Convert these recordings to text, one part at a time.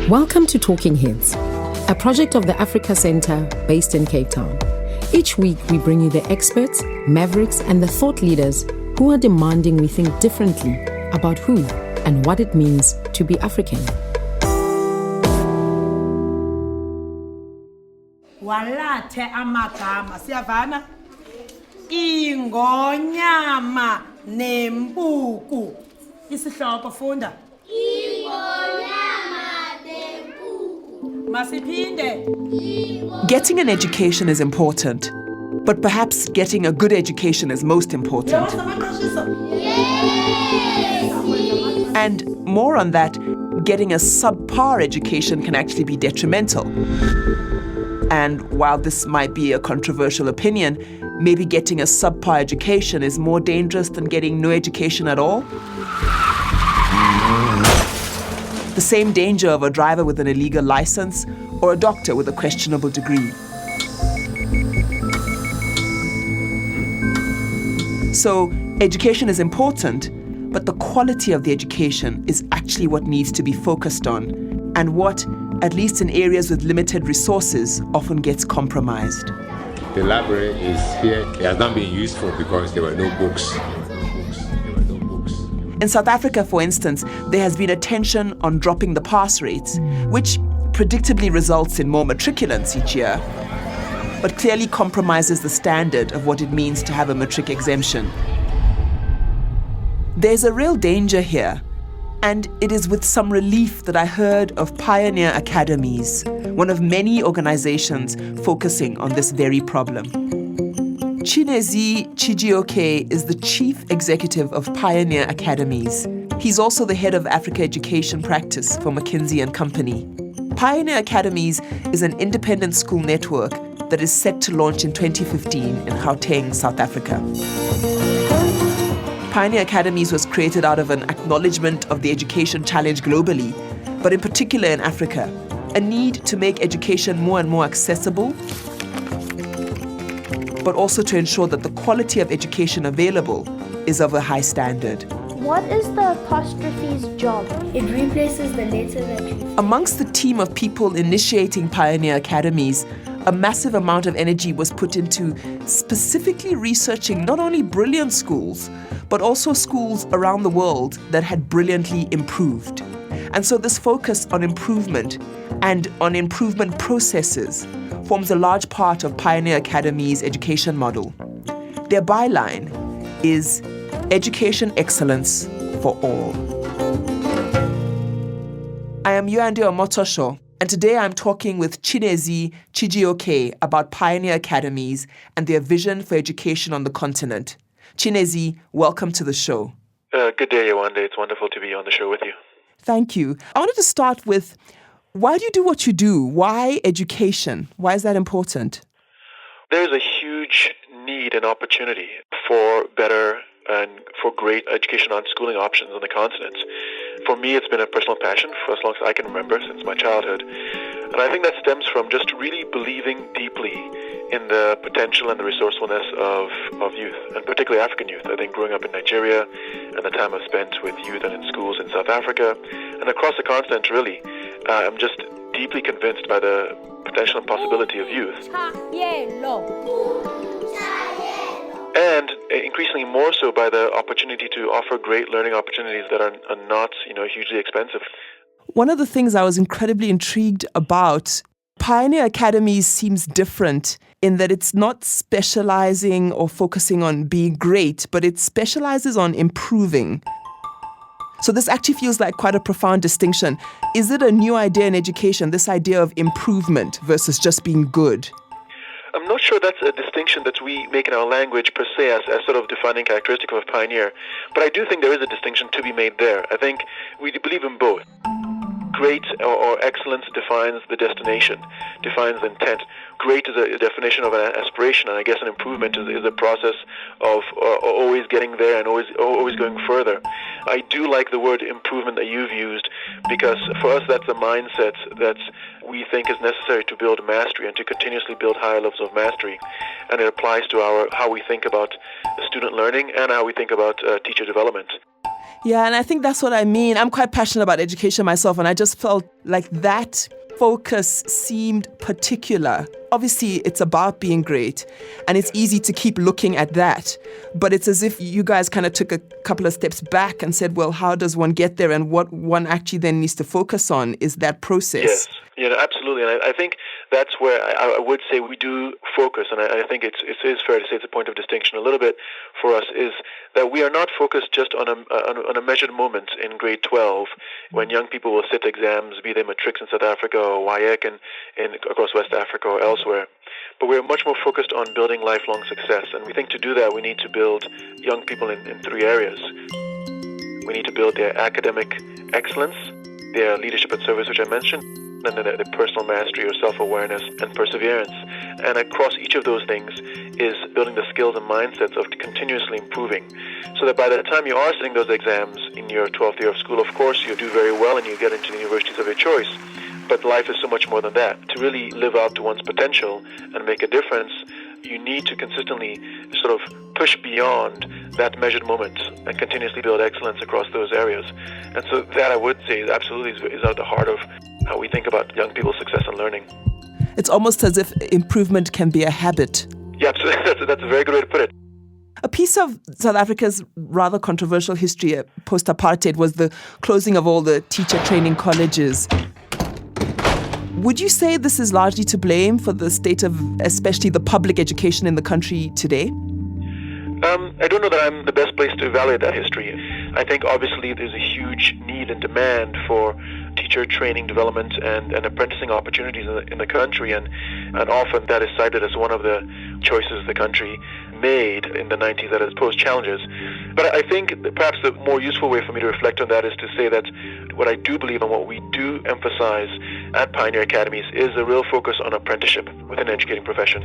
Welcome to Talking Heads, a project of the Africa Centre based in Cape Town. Each week, we bring you the experts, mavericks, and the thought leaders who are demanding we think differently about who and what it means to be African. Walathe amagama siyavana ingonyama nempuku isihloko funda ingonyama nempuku masiphinde. Getting an education is important, but perhaps getting a good education is most important. And more on that, getting a subpar education can actually be detrimental. And while this might be a controversial opinion, maybe getting a subpar education is more dangerous than getting no education at all. The same danger of a driver with an illegal license or a doctor with a questionable degree. So, education is important, but the quality of the education is actually what needs to be focused on, and what, at least in areas with limited resources, often gets compromised. The library is here. It has not been useful because there were no books. In South Africa, for instance, there has been a tension on dropping the pass rates, which predictably results in more matriculants each year, but clearly compromises the standard of what it means to have a matric exemption. There's a real danger here, and it is with some relief that I heard of Pioneer Academies, one of many organizations focusing on this very problem. Chinezi Chijioke is the chief executive of Pioneer Academies. He's also the head of Africa Education Practice for McKinsey and Company. Pioneer Academies is an independent school network that is set to launch in 2015 in Gauteng, South Africa. Pioneer Academies was created out of an acknowledgement of the education challenge globally, but in particular in Africa, a need to make education more and more accessible, but also to ensure that the quality of education available is of a high standard. What is the apostrophe's job? It replaces the letter that you... Amongst the team of people initiating Pioneer Academies, a massive amount of energy was put into specifically researching not only brilliant schools, but also schools around the world that had brilliantly improved. And so this focus on improvement and on improvement processes forms a large part of Pioneer Academy's education model. Their byline is education excellence for all. I am Yewande Omotoso, and today I'm talking with Chinezi Chijioke about Pioneer Academies and their vision for education on the continent. Chinezi, welcome to the show. Good day, Yewande. It's wonderful to be on the show with you. Thank you. I wanted to start with, why do you do what you do? Why education? Why is that important? There's a huge need and opportunity for better and for great education and schooling options on the continent. For me, it's been a personal passion for as long as I can remember, since my childhood. And I think that stems from just really believing deeply in the potential and the resourcefulness of youth, and particularly African youth. I think growing up in Nigeria and the time I've spent with youth and in schools in South Africa and across the continent, really, I'm just deeply convinced by the potential and possibility of youth. And increasingly more so by the opportunity to offer great learning opportunities that are not, hugely expensive. One of the things I was incredibly intrigued about, Pioneer Academies seems different in that it's not specializing or focusing on being great, but it specializes on improving. So this actually feels like quite a profound distinction. Is it a new idea in education, this idea of improvement versus just being good? I'm not sure that's a distinction that we make in our language per se as sort of defining characteristic of Pioneer, but I do think there is a distinction to be made there. I think we believe in both. Great or excellence defines the destination, defines the intent. Great is a definition of an aspiration, and I guess an improvement is a process of always getting there and always going further. I do like the word improvement that you've used, because for us that's a mindset that we think is necessary to build mastery and to continuously build higher levels of mastery. And it applies to how we think about student learning and how we think about teacher development. Yeah, and I think that's what I mean. I'm quite passionate about education myself, and I just felt like that focus seemed particular. Obviously, it's about being great, and it's easy to keep looking at that. But it's as if you guys kind of took a couple of steps back and said, well, how does one get there? And what one actually then needs to focus on is that process. Yes. Yeah, absolutely. And I think that's where I would say we do focus, and I think it is fair to say it's a point of distinction a little bit for us, is that we are not focused just on a measured moment in grade 12 when young people will sit exams, be they matrics in South Africa or WAEC in across West Africa or elsewhere. But we're much more focused on building lifelong success. And we think to do that, we need to build young people in 3 areas. We need to build their academic excellence, their leadership and service, which I mentioned, and then the personal mastery or self-awareness and perseverance. And across each of those things is building the skills and mindsets of continuously improving, so that by the time you are sitting those exams in your 12th year of school, of course, you do very well and you get into the universities of your choice. But life is so much more than that. To really live out to one's potential and make a difference, you need to consistently sort of push beyond that measured moment and continuously build excellence across those areas. And so that, I would say, absolutely is at the heart of how we think about young people's success and learning. It's almost as if improvement can be a habit. Yeah, absolutely. That's a very good way to put it. A piece of South Africa's rather controversial history post-apartheid was the closing of all the teacher training colleges. Would you say this is largely to blame for the state of especially the public education in the country today? I don't know that I'm the best place to evaluate that history. I think obviously there's a huge need and demand for teacher training development and apprenticing opportunities in the country, and often that is cited as one of the choices the country made in the 90s that has posed challenges. But I think perhaps the more useful way for me to reflect on that is to say that what I do believe and what we do emphasize at Pioneer Academies is a real focus on apprenticeship within educating profession.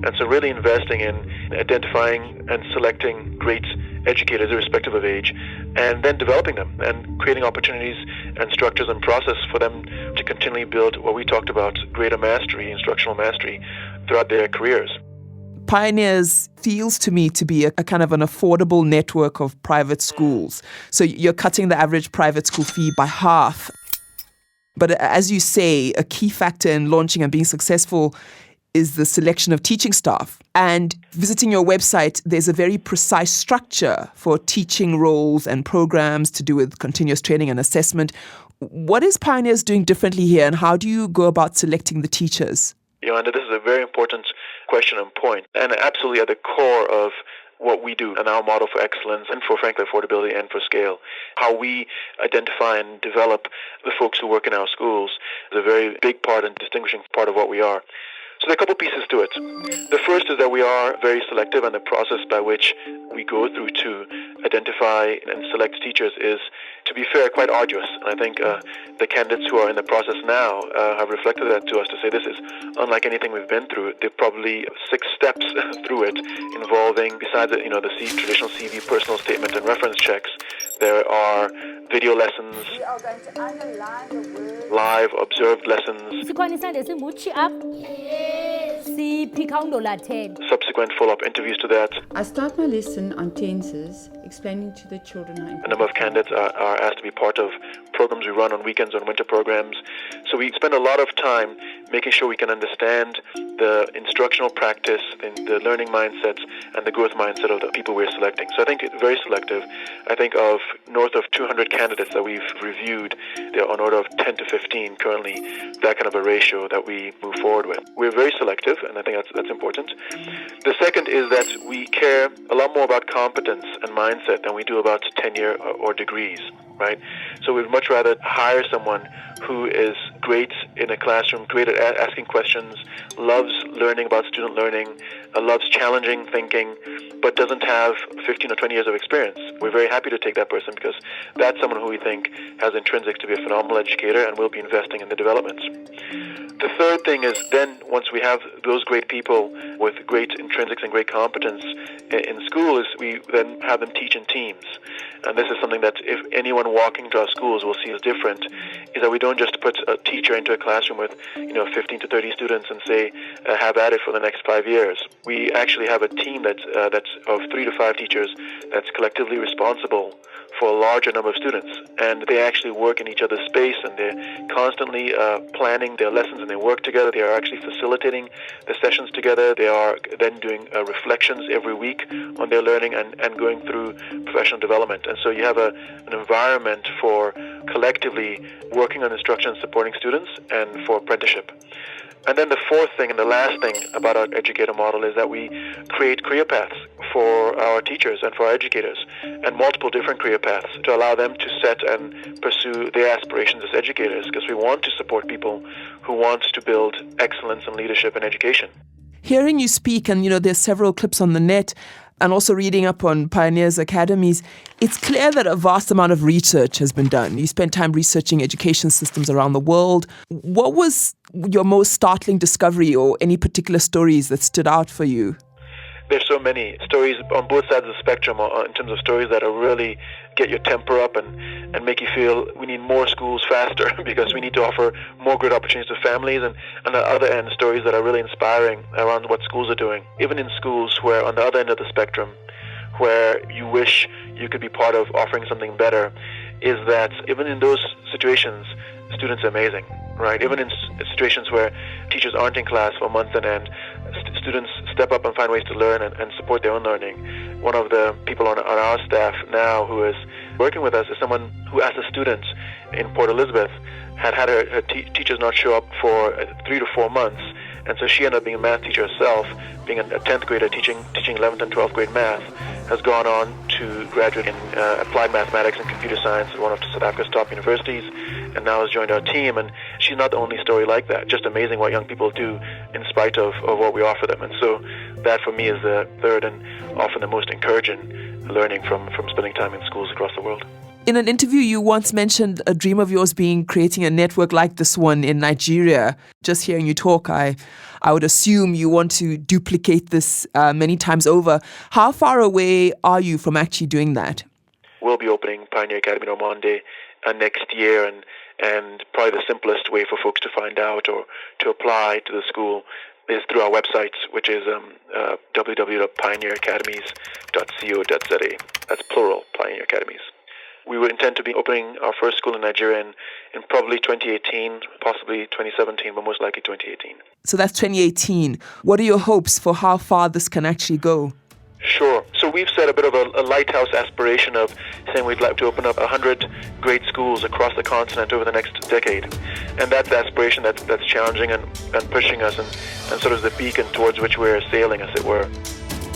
And so really investing in identifying and selecting great educators irrespective of age, and then developing them and creating opportunities and structures and process for them to continually build what we talked about, greater mastery, instructional mastery throughout their careers. Pioneers feels to me to be a kind of an affordable network of private schools. So you're cutting the average private school fee by half. But as you say, a key factor in launching and being successful is the selection of teaching staff. And visiting your website, there's a very precise structure for teaching roles and programs to do with continuous training and assessment. What is Pioneers doing differently here, and how do you go about selecting the teachers? Yewande, this is a very important question and point, and absolutely at the core of what we do and our model for excellence and for, frankly, affordability and for scale. How we identify and develop the folks who work in our schools is a very big part and distinguishing part of what we are. So there are a couple pieces to it. The first is that we are very selective, and the process by which we go through to identify and select teachers is, to be fair, quite arduous. And I think the candidates who are in the process now have reflected that to us to say this is unlike anything we've been through. There are probably 6 steps through it involving, besides the traditional CV, personal statement and reference checks, there are video lessons, live observed lessons, subsequent follow-up interviews to that. I start my lesson on tenses, explaining to the children how A number of candidates are asked to be part of programs we run on weekends, on winter programs. So we spend a lot of time making sure we can understand the instructional practice, the learning mindsets, and the growth mindset of the people we're selecting. So I think it's very selective. I think of north of 200 candidates that we've reviewed, they're on order of 10 to 15 currently, that kind of a ratio that we move forward with. We're very selective, and I think that's important. The second is that we care a lot more about competence and mindset than we do about tenure or degrees, right? So we'd much rather hire someone who is great in a classroom, great at asking questions, loves learning about student learning, loves challenging thinking, but doesn't have 15 or 20 years of experience. We're very happy to take that person because that's someone who we think has intrinsics to be a phenomenal educator and will be investing in the development. The third thing is then once we have those great people with great intrinsics and great competence in school is we then have them teach in teams. And this is something that if anyone anyone walking to our schools will see is different is that we don't just put a teacher into a classroom with 15 to 30 students and say, have at it for the next 5 years. We actually have a team that's of 3 to 5 teachers that's collectively responsible for a larger number of students, and they actually work in each other's space, and they're constantly planning their lessons, and they work together. They are actually facilitating the sessions together. They are then doing reflections every week on their learning and going through professional development. And so you have an environment for collectively working on instruction and supporting students and for apprenticeship. And then the fourth thing and the last thing about our educator model is that we create career paths for our teachers and for our educators, and multiple different career paths to allow them to set and pursue their aspirations as educators, because we want to support people who want to build excellence in leadership and education. Hearing you speak, and there's several clips on the net, and also reading up on Pioneer's Academies, it's clear that a vast amount of research has been done. You spent time researching education systems around the world. What was your most startling discovery, or any particular stories that stood out for you? There's so many stories on both sides of the spectrum in terms of stories that are really get your temper up and make you feel we need more schools faster because we need to offer more good opportunities to families, and on the other end, stories that are really inspiring around what schools are doing. Even in schools where on the other end of the spectrum, where you wish you could be part of offering something better, is that even in those situations, students are amazing, right? Even in situations where teachers aren't in class for months on end, students step up and find ways to learn and support their own learning. One of the people on our staff now who is working with us is someone who, as a student in Port Elizabeth, had her teachers not show up for 3 to 4 months, and so she ended up being a math teacher herself, being a 10th grader teaching 11th and 12th grade math, has gone on to graduate in applied mathematics and computer science at one of South Africa's top universities, and now has joined our team. And she's not the only story like that. Just amazing what young people do in spite of what we offer them. And so that for me is the third and often the most encouraging learning from spending time in schools across the world. In an interview, you once mentioned a dream of yours being creating a network like this one in Nigeria. Just hearing you talk, I would assume you want to duplicate this many times over. How far away are you from actually doing that? We'll be opening Pioneer Academy on Monday next year, and probably the simplest way for folks to find out or to apply to the school is through our website, which is www.pioneeracademies.co.za. That's plural, Pioneer Academies. We would intend to be opening our first school in Nigeria in probably 2018, possibly 2017, but most likely 2018. So that's 2018. What are your hopes for how far this can actually go? Sure. So we've set a bit of a lighthouse aspiration of saying we'd like to open up 100 great schools across the continent over the next decade. And that's the aspiration that's challenging and pushing us and sort of the beacon towards which we're sailing, as it were.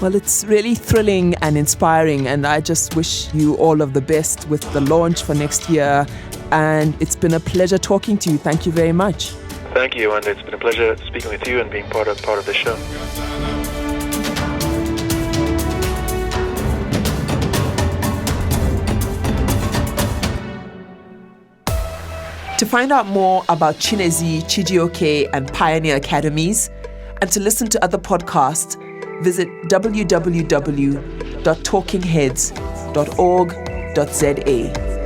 Well, it's really thrilling and inspiring, and I just wish you all of the best with the launch for next year. And it's been a pleasure talking to you. Thank you very much. Thank you, and it's been a pleasure speaking with you and being part of this show. To find out more about Chinezi Chijioke and Pioneer Academies, and to listen to other podcasts, visit www.talkingheads.org.za.